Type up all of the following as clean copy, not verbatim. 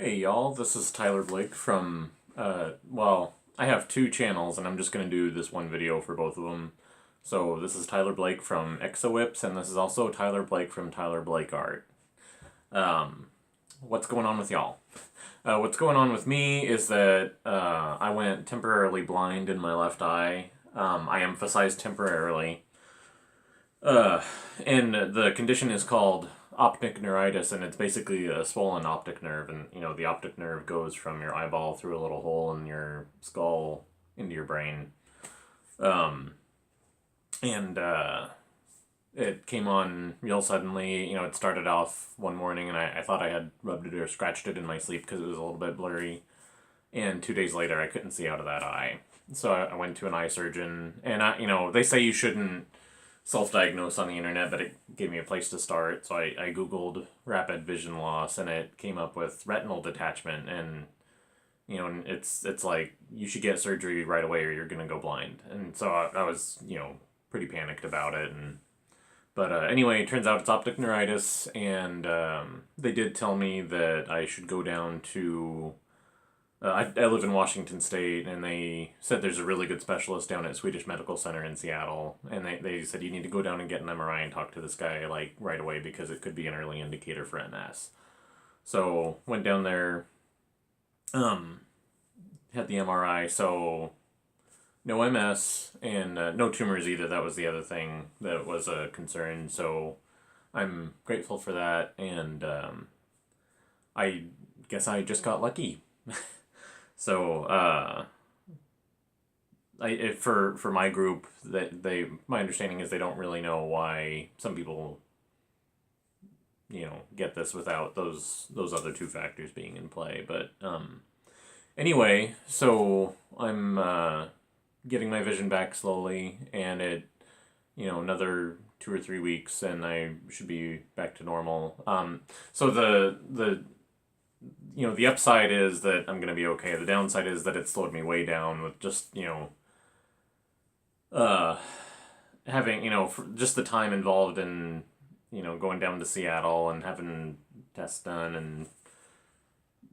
Hey y'all, this is Tyler Blake from, I have two channels and I'm just going to do this one video for both of them. So this is Tyler Blake from Exowhips and this is also Tyler Blake from Tyler Blake Art. What's going on with y'all? What's going on with me is that I went temporarily blind in my left eye. I emphasize temporarily. And the condition is called Opticneuritis, and it's basically a swollen optic nerve. And the optic nerve goes from your eyeball through a little hole in your skull into your brain. And it came on real suddenly. It started off one morning, and I thought I had rubbed it or scratched it in my sleep because it was a little bit blurry. And 2 days later, I couldn't see out of that eye. So I went to an eye surgeon, and they say you shouldn't self-diagnose on the internet, but it gave me a place to start. So I googled rapid vision loss, and it came up with retinal detachment, and it's like you should get surgery right away or you're gonna go blind. And so I was pretty panicked about it, but anyway, it turns out it's optic neuritis, and they did tell me that I should go down to I live in Washington State, and they said there's a really good specialist down at Swedish Medical Center in Seattle, and they said you need to go down and get an MRI and talk to this guy like right away because it could be an early indicator for MS. So went down there, had the MRI, so no MS and no tumors either. That was the other thing that was a concern. So I'm grateful for that, and I guess I just got lucky. So, for my group, that my understanding is they don't really know why some people, get this without those other two factors being in play. But anyway, so I'm getting my vision back slowly, and another 2 or 3 weeks, and I should be back to normal. So the upside is that I'm going to be okay. The downside is that it slowed me way down with just, having, just the time involved in, going down to Seattle and having tests done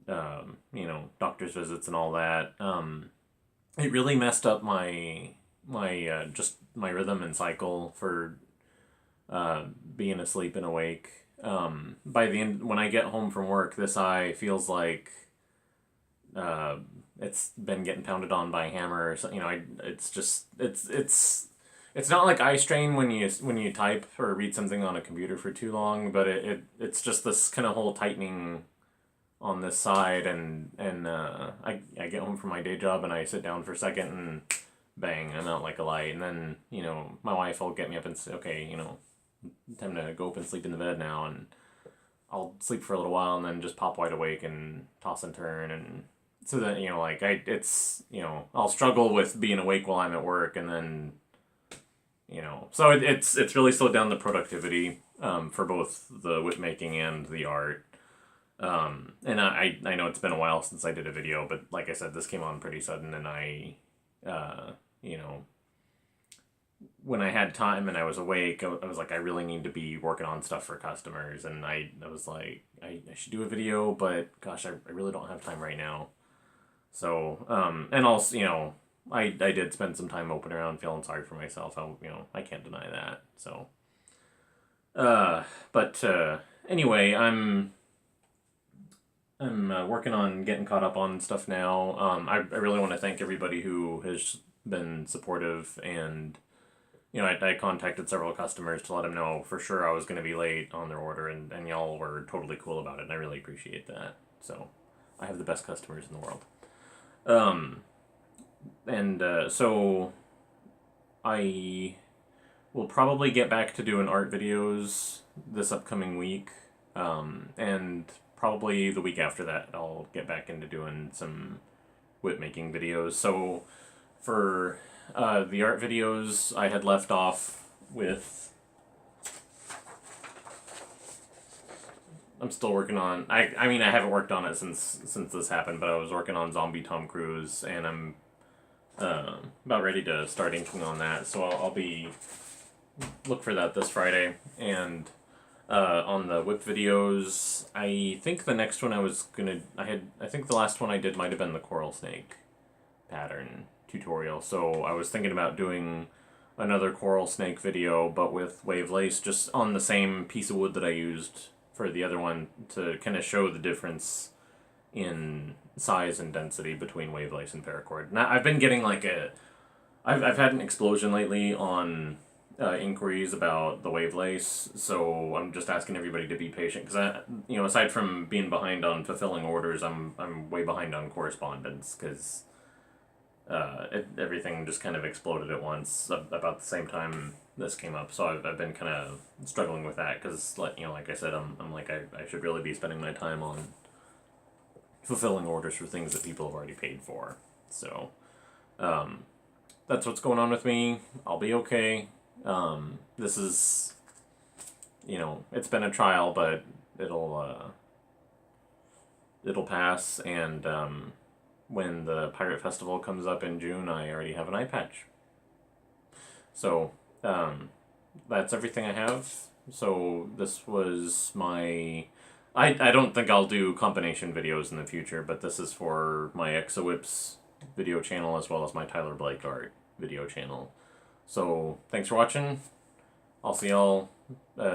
and, doctor's visits and all that. It really messed up just my rhythm and cycle for, being asleep and awake. By the end, when I get home from work, this eye feels like it's been getting pounded on by a hammer or something. It's not like eye strain when you type or read something on a computer for too long, but it's just this kind of whole tightening on this side, and I get home from my day job and I sit down for a second and bang, I'm out like a light, and then my wife will get me up and say, okay, time to go up and sleep in the bed now, and I'll sleep for a little while and then just pop wide awake and toss and turn, and so that I'll struggle with being awake while I'm at work, and then so it's really slowed down the productivity for both the whip making and the art. And I know it's been a while since I did a video, but like I said, this came on pretty sudden, and I when I had time and I was awake, I was like, I really need to be working on stuff for customers, and I was like, I should do a video, but gosh, I really don't have time right now. So, and also, I did spend some time moping around feeling sorry for myself. I can't deny that. So, but anyway, I'm working on getting caught up on stuff now. I really want to thank everybody who has been supportive, and I contacted several customers to let them know for sure I was going to be late on their order, and y'all were totally cool about it, and I really appreciate that. So I have the best customers in the world. So I will probably get back to doing art videos this upcoming week, and probably the week after that I'll get back into doing some whip making videos. So for the art videos, I had left off with, I'm still working on, I mean, I haven't worked on it since this happened, but I was working on Zombie Tom Cruise, and I'm about ready to start inking on that, so I'll be, look for that this Friday, and On the whip videos. I think the next one I think the last one I did might have been the coral snake pattern tutorial. So I was thinking about doing another coral snake video, but with wave lace, just on the same piece of wood that I used for the other one, to kind of show the difference in size and density between wave lace and paracord. Now, I've been getting I've had an explosion lately on inquiries about the wave lace, so I'm just asking everybody to be patient, because aside from being behind on fulfilling orders, I'm way behind on correspondence, because everything just kind of exploded at once about the same time this came up. So I've been kind of struggling with that, because like I said, I'm like I should really be spending my time on fulfilling orders for things that people have already paid for. So that's what's going on with me. I'll be okay. This is, it's been a trial, but it'll pass, and when the Pirate Festival comes up in June, I already have an eye patch. So, that's everything I have. So this was my... I don't think I'll do combination videos in the future, but this is for my Exowhips video channel as well as my Tyler Blake art video channel. So, thanks for watching. I'll see y'all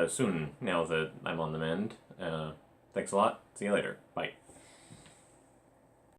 soon now that I'm on the mend. Thanks a lot. See you later. Bye.